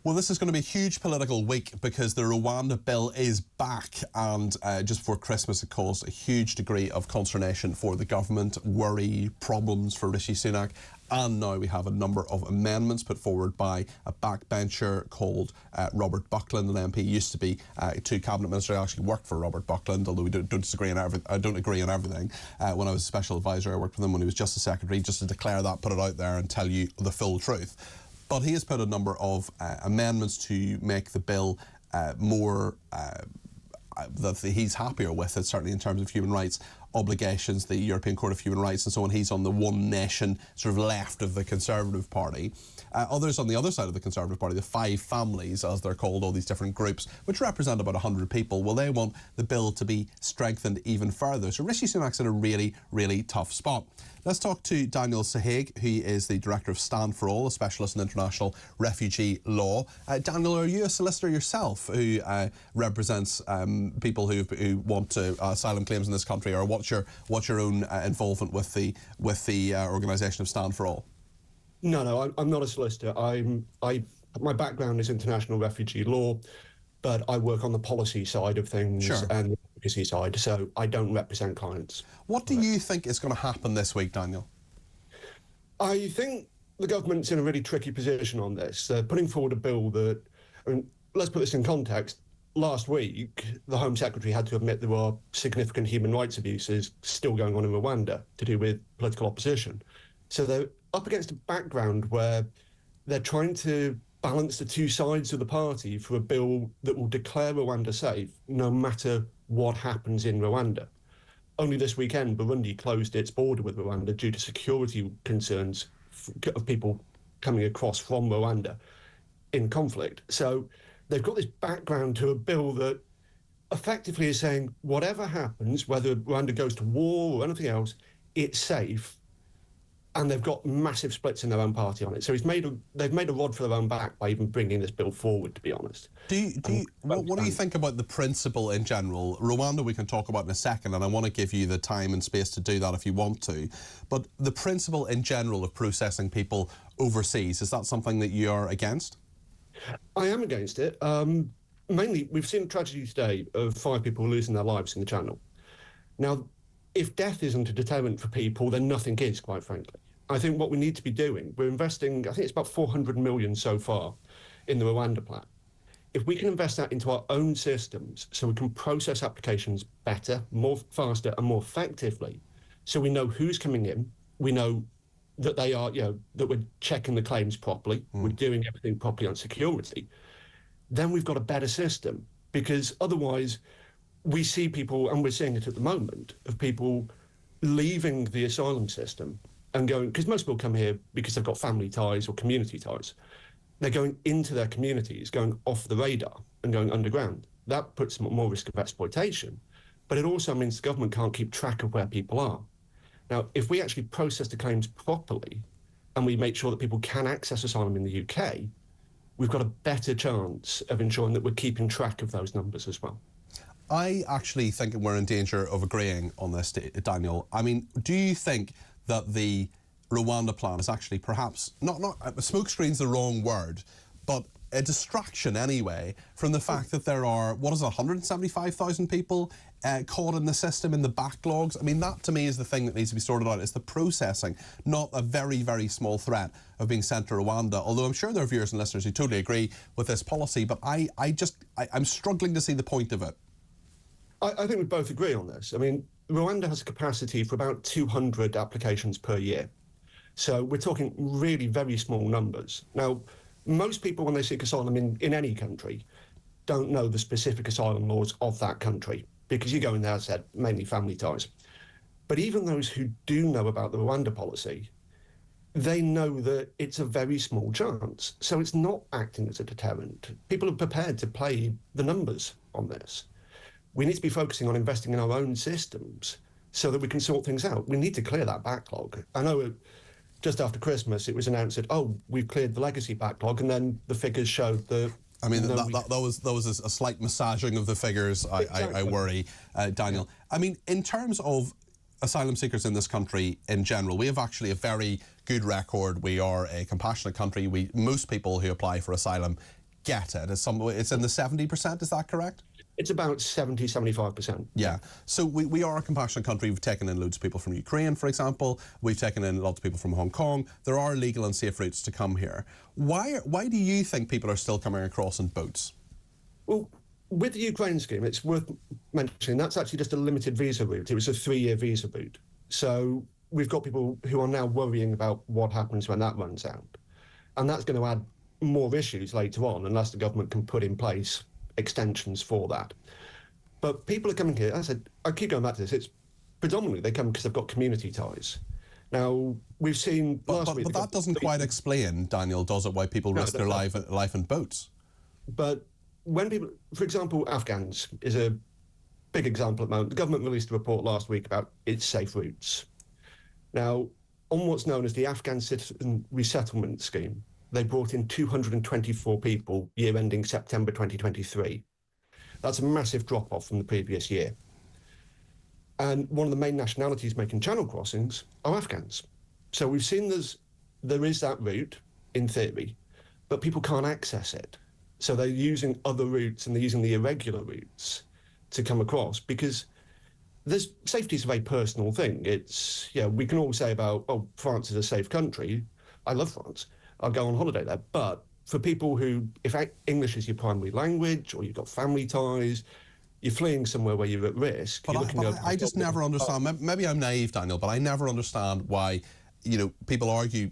Well, this is going to be a huge political week because the Rwanda bill is back, and just before Christmas it caused a huge degree of consternation for the government, worry, problems for Rishi Sunak, and now we have a number of amendments put forward by a backbencher called Robert Buckland, an MP. Used to be two cabinet ministers. I actually worked for Robert Buckland, although we don't disagree on everything. I don't agree on everything. When I was a special advisor, I worked with him when he was Justice Secretary, just to declare that, put it out there and tell you the full truth. But he has put a number of amendments to make the bill more that he's happier with it, certainly in terms of human rights obligations, the European Court of Human Rights and so on. He's on the one nation sort of left of the Conservative Party. Others on the other side of the Conservative Party, the five families, as they're called, all these different groups, which represent about 100 people, well, they want the bill to be strengthened even further. So Rishi Sunak's in a really, really tough spot. Let's talk to Daniel Sohege, who is the Director of Stand for All, a specialist in international refugee law. Daniel, are you a solicitor yourself who represents people who want to asylum claims in this country, or what's your own involvement with the organisation of Stand for All? No, I'm not a solicitor. My background is international refugee law, but I work on the policy side of things. Sure. And the advocacy side, so I don't represent clients. What do you think is going to happen this week, Daniel? I think the government's in a really tricky position on this. They're putting forward a bill that, let's put this in context. Last week, the Home Secretary had to admit there are significant human rights abuses still going on in Rwanda to do with political opposition. So they're up against a background where they're trying to balance the two sides of the party for a bill that will declare Rwanda safe no matter what happens in Rwanda. Only this weekend, Burundi closed its border with Rwanda due to security concerns of people coming across from Rwanda in conflict. So they've got this background to a bill that effectively is saying whatever happens, whether Rwanda goes to war or anything else, it's safe. And they've got massive splits in their own party on it. So they've made a rod for their own back by even bringing this bill forward, to be honest. What do you think about the principle in general? Rwanda we can talk about in a second, and I want to give you the time and space to do that if you want to. But the principle in general of processing people overseas, is that something that you are against? I am against it. Mainly, we've seen a tragedy today of 5 people losing their lives in the Channel. Now, if death isn't a deterrent for people, then nothing is, quite frankly. I think what we need to be doing, we're investing, I think it's about 400 million so far in the Rwanda plan. If we can invest that into our own systems so we can process applications better, more faster and more effectively, so we know who's coming in, we know that they are, that we're checking the claims properly, we're doing everything properly on security, then we've got a better system. Because otherwise, we see people, and we're seeing it at the moment, of people leaving the asylum system and going, because most people come here because they've got family ties or community ties. They're going into their communities, going off the radar and going underground. That puts them at more risk of exploitation, but it also means the government can't keep track of where people are. Now, if we actually process the claims properly and we make sure that people can access asylum in the UK, we've got a better chance of ensuring that we're keeping track of those numbers as well. I actually think we're in danger of agreeing on this, Daniel. I mean, do you think that the Rwanda plan is actually perhaps, not smokescreen's the wrong word, but a distraction anyway from the fact that there are, 175,000 people caught in the system, in the backlogs? I mean, that to me is the thing that needs to be sorted out. It's the processing, not a very, very small threat of being sent to Rwanda. Although I'm sure there are viewers and listeners who totally agree with this policy, but I'm struggling to see the point of it. I think we both agree on this. I mean, Rwanda has a capacity for about 200 applications per year. So we're talking really very small numbers. Now, most people, when they seek asylum in any country, don't know the specific asylum laws of that country, because you go in there, as I said, mainly family ties. But even those who do know about the Rwanda policy, they know that it's a very small chance. So it's not acting as a deterrent. People are prepared to play the numbers on this. We need to be focusing on investing in our own systems so that we can sort things out. We need to clear that backlog. I know just after Christmas, it was announced that, we've cleared the legacy backlog, and then the figures showed that... I mean, that was a slight massaging of the figures, exactly. I worry, Daniel. Yeah. I mean, in terms of asylum seekers in this country in general, we have actually a very good record. We are a compassionate country. Most people who apply for asylum get it. It's in the 70%, is that correct? It's about 70, 75%. Yeah. So we are a compassionate country. We've taken in loads of people from Ukraine, for example. We've taken in lots of people from Hong Kong. There are legal and safe routes to come here. Why do you think people are still coming across in boats? Well, with the Ukraine scheme, it's worth mentioning that's actually just a limited visa route. It was a 3-year visa route. So we've got people who are now worrying about what happens when that runs out. And that's going to add more issues later on unless the government can put in place extensions for that. But people are coming here, as I said, I keep going back to this, it's predominantly they come because they've got community ties. Now, we've seen last week... But that doesn't quite explain, Daniel, does it, why people risk their life in boats? But when people, for example, Afghans is a big example at the moment. The government released a report last week about its safe routes. Now, on what's known as the Afghan Citizen Resettlement Scheme, they brought in 224 people year ending September 2023. That's a massive drop-off from the previous year. And one of the main nationalities making channel crossings are Afghans. So we've seen there is that route, in theory, but people can't access it. So they're using other routes and they're using the irregular routes to come across because safety is a very personal thing. It's, we can all say about, oh, France is a safe country. I love France. I'll go on holiday there. But for people who, if English is your primary language or you've got family ties, you're fleeing somewhere where you're at risk. But I just never understand. Maybe I'm naive, Daniel, but I never understand why, people argue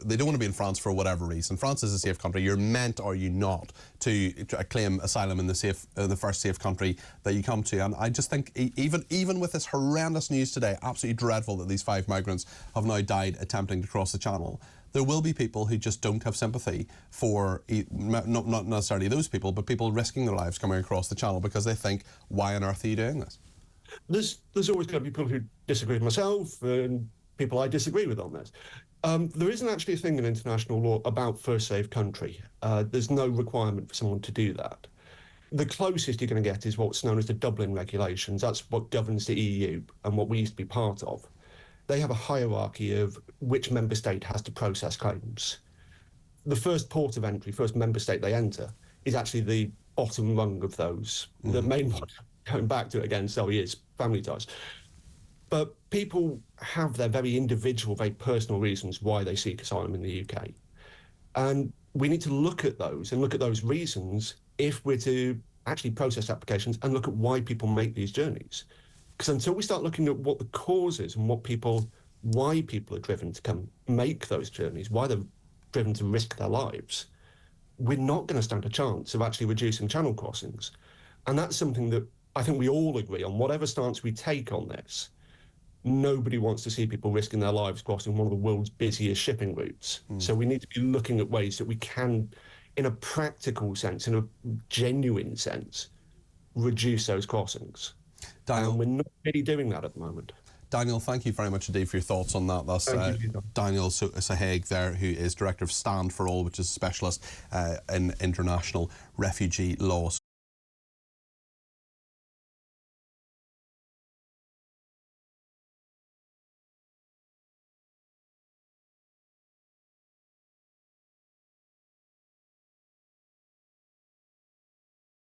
they don't want to be in France for whatever reason. France is a safe country. You're meant, or you not, to claim asylum in the first safe country that you come to. And I just think even with this horrendous news today, absolutely dreadful that these 5 migrants have now died attempting to cross the Channel, there will be people who just don't have sympathy for, not necessarily those people, but people risking their lives coming across the Channel because they think, why on earth are you doing this? There's always going to be people who disagree with myself and people I disagree with on this. There isn't actually a thing in international law about first safe country. There's no requirement for someone to do that. The closest you're going to get is what's known as the Dublin regulations. That's what governs the EU and what we used to be part of. They have a hierarchy of which member state has to process claims. The first port of entry, first member state they enter, is actually the bottom rung of those. Mm-hmm. The main one, going back to it again, so is family ties. But people have their very individual, very personal reasons why they seek asylum in the UK. And we need to look at those and look at those reasons if we're to actually process applications and look at why people make these journeys. Because until we start looking at what the cause is and why people are driven to come make those journeys, why they're driven to risk their lives, we're not going to stand a chance of actually reducing channel crossings. And that's something that I think we all agree on, whatever stance we take on this. Nobody wants to see people risking their lives crossing one of the world's busiest shipping routes. So we need to be looking at ways that we can, in a practical sense, in a genuine sense, reduce those crossings. Daniel, and we're not really doing that at the moment. Daniel, thank you very much indeed for your thoughts on that. That's Daniel Sohege there, who is Director of Stand for All, which is a specialist in international refugee law.